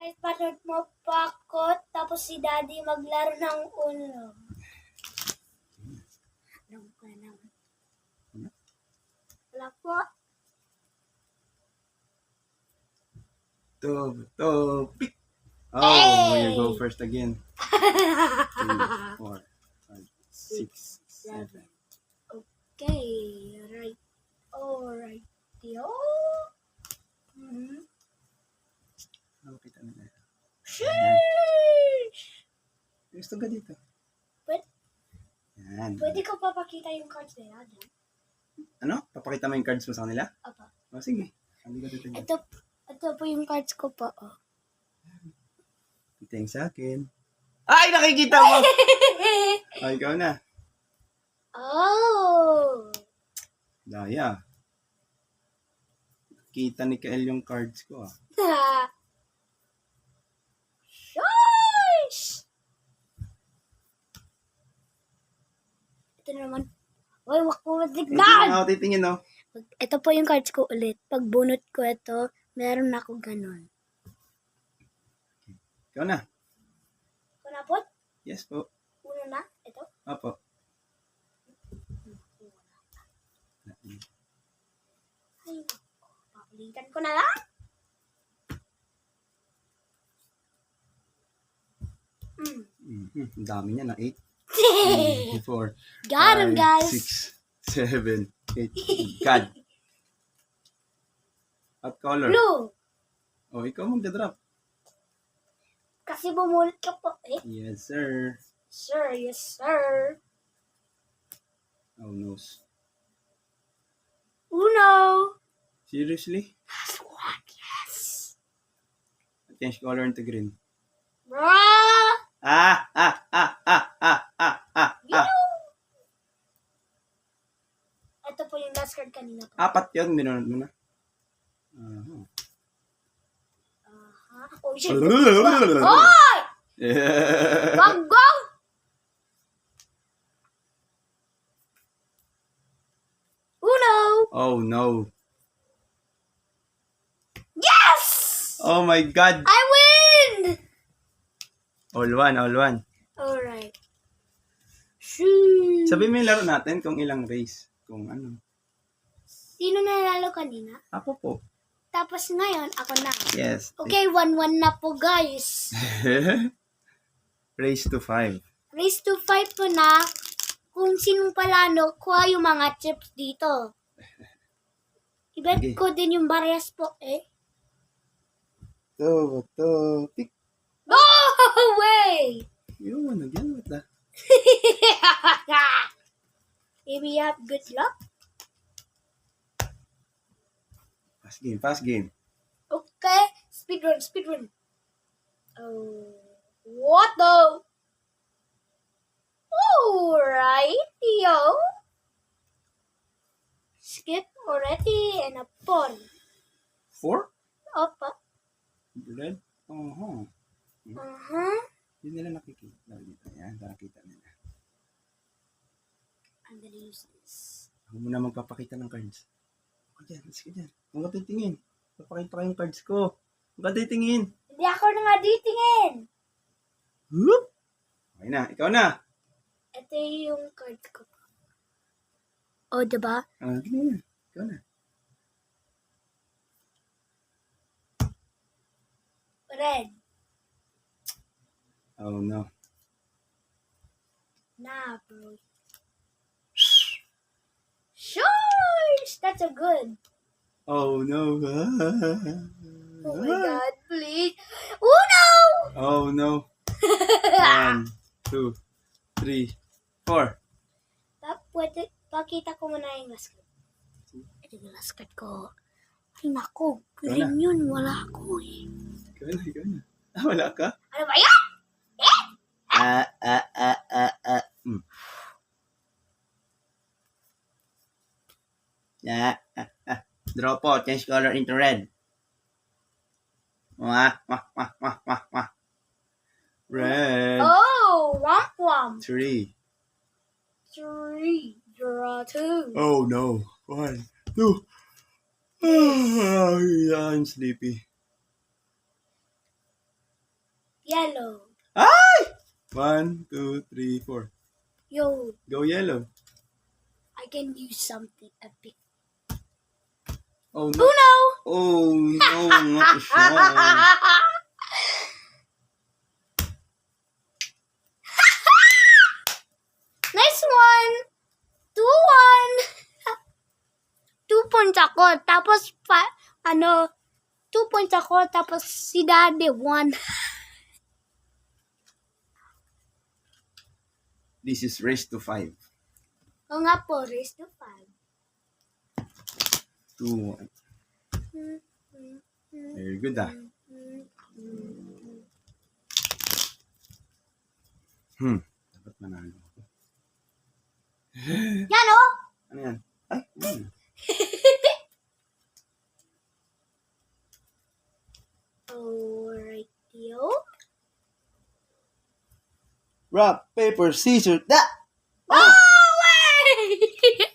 Kahit panood mo pa ako, tapos si Daddy maglaro ng Uno. Alam ko na naman. Wala po. Pick. Oh, you go first again. 3, 4, 5, 6, 7. Okay, right. Alright. Yo. Oh, kita na. Sheesh! Gusto ka dito? Yan. Pwede ko papakita yung cards nila dyan? Ano? Papakita mo yung cards mo sa kanila? Apa. Oh, sige. Hindi ko dito. Ito po yung cards ko po. Oh. Kita yung sa akin. Ay, nakikita mo! Oh, ikaw na. Oh! Daya. Kita ni Kael yung cards ko ah. Sheesh! Ito naman. Uy, wak mo matignan! Ako titingin oh. Ito po yung cards ko ulit. Pag bunot ko ito, meron ako ganun. Ikaw na. Ito na po? Yes po. Uno na? Ito? Opo. Ay, papalitan ko na lang. Ang dami niya na 8. 4, Got him, 5, guys. 6, 7, 8. God. What color? Blue. Oh, ikaw magdadrop. Kasi bumulit ka po. Eh? Yes, sir. Sir, yes, sir. Oh, no. Uno. Seriously? Last one, yes. Change color into green. Bruh. Ito po yung last card kanina po. 4 yun, binunod mo na. Oh, shit. Hoy! Wag go! Uno! Oh, no. Yes! Oh, my God. I win! All one. Alright. Shoo! Sabi mo yung laro natin kung ilang race. Kung ano. Sino nanalo kanina? Ako po. Tapos ngayon, ako na. Yes. Okay, 1-1 na po, guys. Race to 5. Race to 5 po na. Kung sinong palano, kuha yung mga chips dito. I-bet Okay. ko din yung barriers po, eh. Pick. No way! Yun, nagyan mo ta. Maybe you have good luck. Fast game. Okay, speedrun. Oh, what the? Alright, yo. Skip already and a pawn. 4? Opa. Red? Uh-huh. Hindi nila nakikita. Dito. Yan, nakikita nila. I'm gonna use this. Ako muna magpapakita ng cards. Ako dyan, let's go dyan. Huwag ka titingin. Papakita ko yung cards ko. Huwag ka titingin. Hindi ako na nga ditingin. Whoop! Okay na, ikaw na. Ito yung card ko. Oh, diba? Ganyan na. Ikaw na. Red. Oh, no. Nah, bro. Shush! That's a good. Oh, no. Oh my God, please. Uno! Oh, no. 1, 2, 3, 4. Pwede, pakita ko muna yung last card. Ito yung last card ko. Ay, naku. Green yun. Wala ako eh. Ikaw na. Wala ka? Ano ba yan? Draw po. Change color into red. Red. Oh, womp. 3. 3. Draw 2. Oh no. 1, 2. I'm sleepy. Yellow. Ay! 1, 2, 3, 4. Yo, Go yellow. I can use something epic. Oh, no. Uno! Oh, no, not siya. Nice one! 2-1! 2 points ako, tapos 2 points ako, tapos si Daddy 1. This is race to 5. O nga po, raise to 5. 2, 1. Very good, ah. Dapat manalo ako. Yan o! Ano yan? Ay, Alright, yo. Rock, paper, scissors. Da! Oh, wait!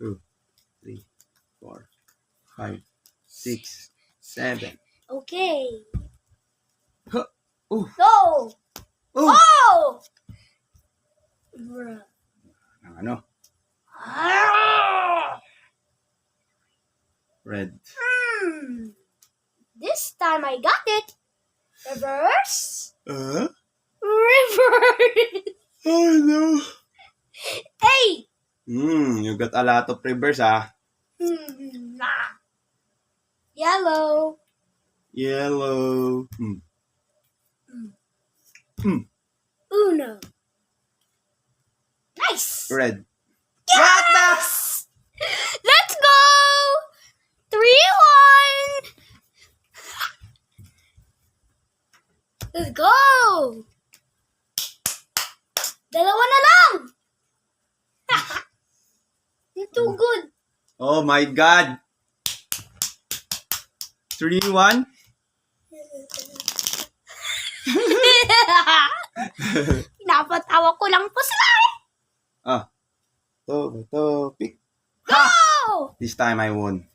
2, 3, 4, 5, 6, 7. Okay. Huh. Oh, Go! oh. Oh! Bruh. Ano? Ah! Red. This time I got it. Reverse. Huh? Reverse. Oh, no. Hey! You got a lot of reverse, ah. Yellow. Yellow. Uno. Nice. Red. Yes! Let's go! 3-1. Let's go! Dalawa na lang! You're too good. Oh my God. 3-1. Napatawa ko lang po sila eh. Ah. Pick. Go! This time I won.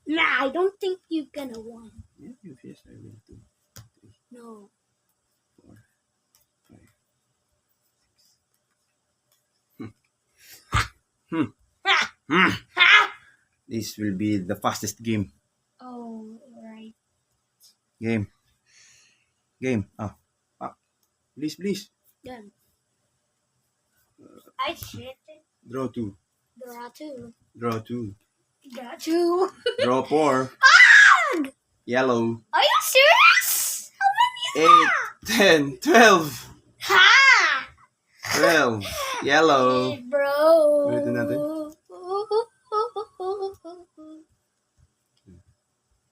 Nah, I don't think you're gonna win. Yes, I will too. No. 4, 5. This will be the fastest game. Oh, right. Game. Ah. Please. Done. I shit. Draw 2. Draw 2. Draw 2. Draw 2. Draw 4. Yellow. Are you serious? How many is 8, 10, 12. Ha! 12. Yellow. Hey, bro. Ulitin natin.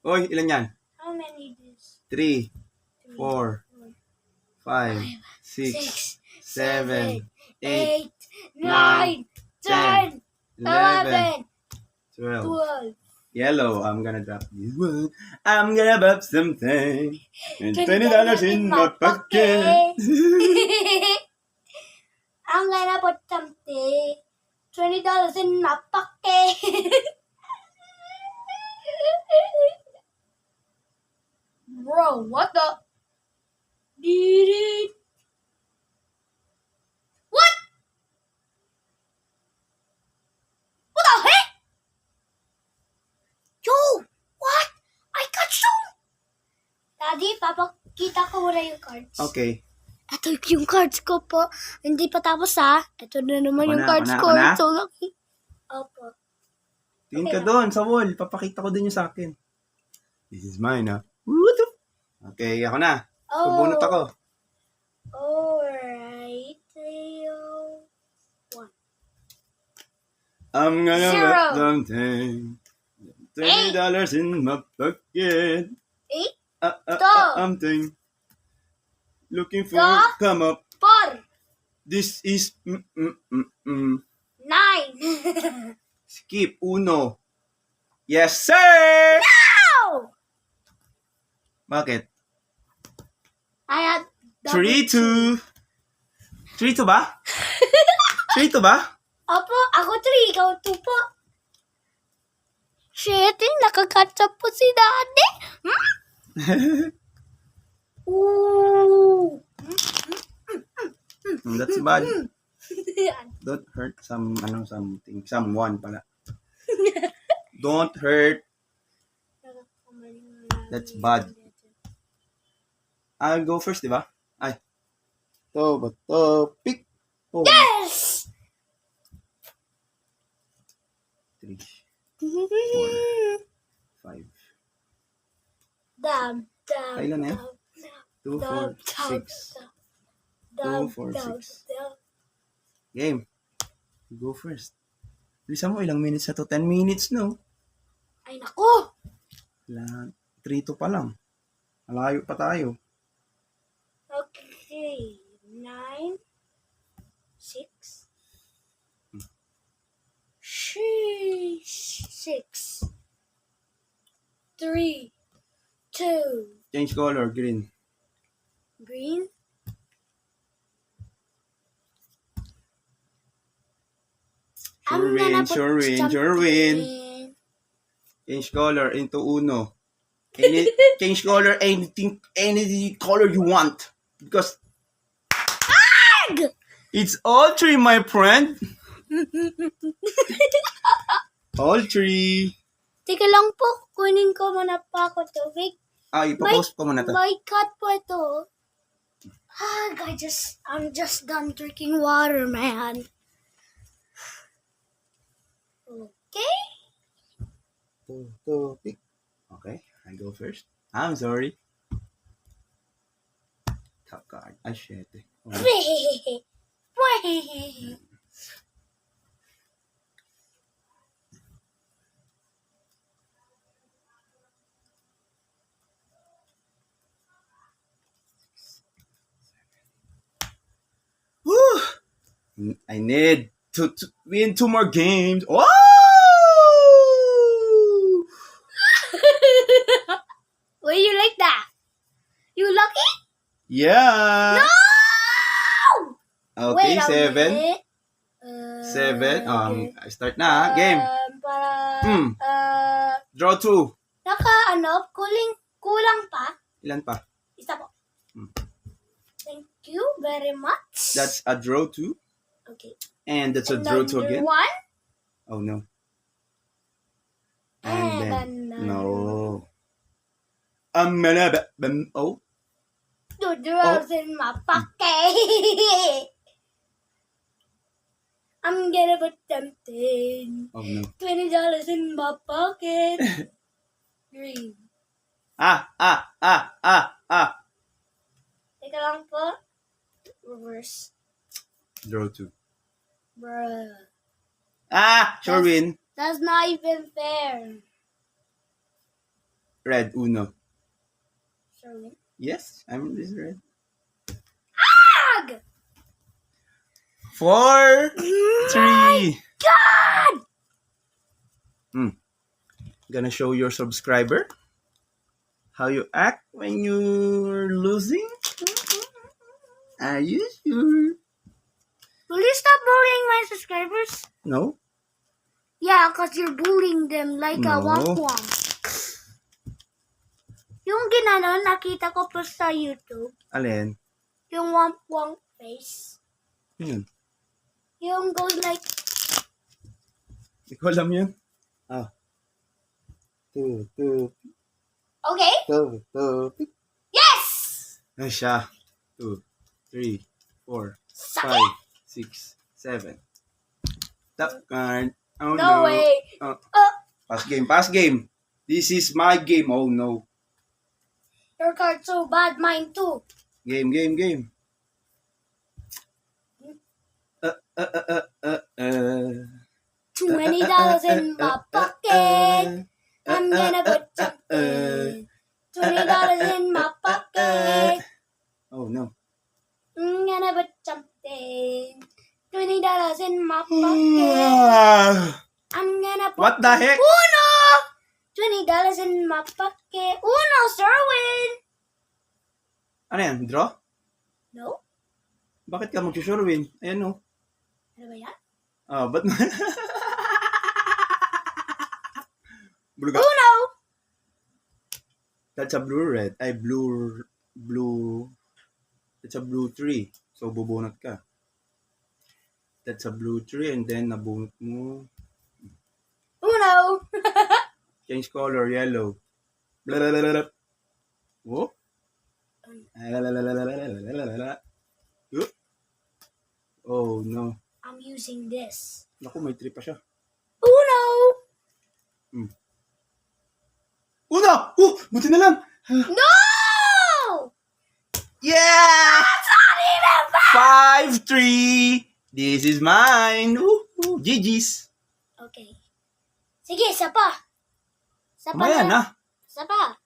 Oy, ilan yan? How many is 3, 4, 5, 6, 7, 8, 9, 10, 11, 12. 12. Yellow, I'm gonna drop this one. I'm gonna buy something. And $20 in my pocket. I'm gonna put something. $20 in my pocket. Bro, what the? What? What the heck? Yo, what? I got some. Daddy, papakita ko muna yung cards. Okay. Ito yung cards ko po. Hindi pa tapos ha. Ito na naman Ako yung na, cards ako na, ko. ako na? It's so lucky. Opo. Tingin Okay ka na. doon sa wall. Papakita ko din yung sa akin. This is mine, ha? Okay, ako na. Pabunot ako. Alright. 1. I'm gonna Zero. buy something. $20 in my pocket. 8. Something. Looking for Go. come up. 4. This is 9. skip uno. Yes, sir! Ow! Bakit? I had 3-2. 3-2 ba? 3-2 ba? Opo, ako 3, ikaw 2 po. Shit, nakakatch up po si Daddy. Ooh. That's bad. Don't hurt someone pala. Don't hurt. That's bad. I'll go first, di ba? Ay. Pick. Oh. Yes! 3, 4, 5. Dab, dab, Kailan na yan? dab, 2, 4, 6. dab, 2, 4, dab, 6. dab. Game. Go first. Bilisan mo, ilang minutes na to? 10 minutes, no? Ay, nako! 3-2 pa lang. Malayo pa tayo. Okay. 9, 6. 6. 3, 2. Change color, green. Green. Sure win. Change color into uno. Change color any color you want. Because it's all 3, my friend. All 3. Teka lang po, kunin ko muna pa ako tubig. Ipopost ko muna to. May cut po ito. I'm just done drinking water, man. Okay? Pick. Okay, I go first. I'm sorry. Top card. Ay, shit. Oh. Woo! I need to win 2 more games. Oh! Will you like that? You lucky? Yeah. No! Okay, Wait a 7. minute. 7. Okay. I start na. Game. Draw 2. Kulang pa. Ilan pa? Isa po. Thank you very much. That's a draw 2. Okay. And that's a draw 2 again. One. Oh no. And then another. no. Oh. The draw's in my pocket. I'm gonna put something. Oh no. $20 in my pocket. Green. Teka lang po. Reverse. Draw 2. Bruh. Sure win. That's not even fair. Red, uno. Sure win. Yes, I'm this red. Ag! 4, 3. God! Gonna show your subscriber how you act when you're losing. Are you sure? Will you stop bullying my subscribers? No? Yeah, because you're bullying them like a No. womp-womp. Yung ginanon, nakita ko po sa YouTube. Alin? Yung womp-womp face. Yun. Yung goes like, Hindi ko alam yun. 2. okay? 2. Yes! Ay siya. 2, 3, 4, Suck 5, 6, 7. Top card. Oh No no. way. Pass game. This is my game. Oh no. Your card's so bad, mine too. Game. $20 in my pocket. I'm gonna put something. $20 in my pocket. Oh no. I'm gonna put something. $20 in my pocket. I'm gonna put What the heck? Uno! $20 in my pocket. Uno, Sherwin! Ano yan? Draw? No? Bakit ka mag-sure win? Ayan no. Ano ba yan? Ba't Blue ka. Uno! That's a blue red. Ay, blue blue. That's a blue 3. So, bubunot ka. That's a blue 3 and then nabunot mo. Uno! Change color, yellow. Blablabla. Oh? Oh, no. I'm using this. Naku, may 3 pa siya. Uno! Una! Oh! Buti na lang! No! Yeah! Sorry na ba? 5-3! This is mine! GG's! Okay. Sige, isa pa. Isa pa Mamaya na. Isa pa.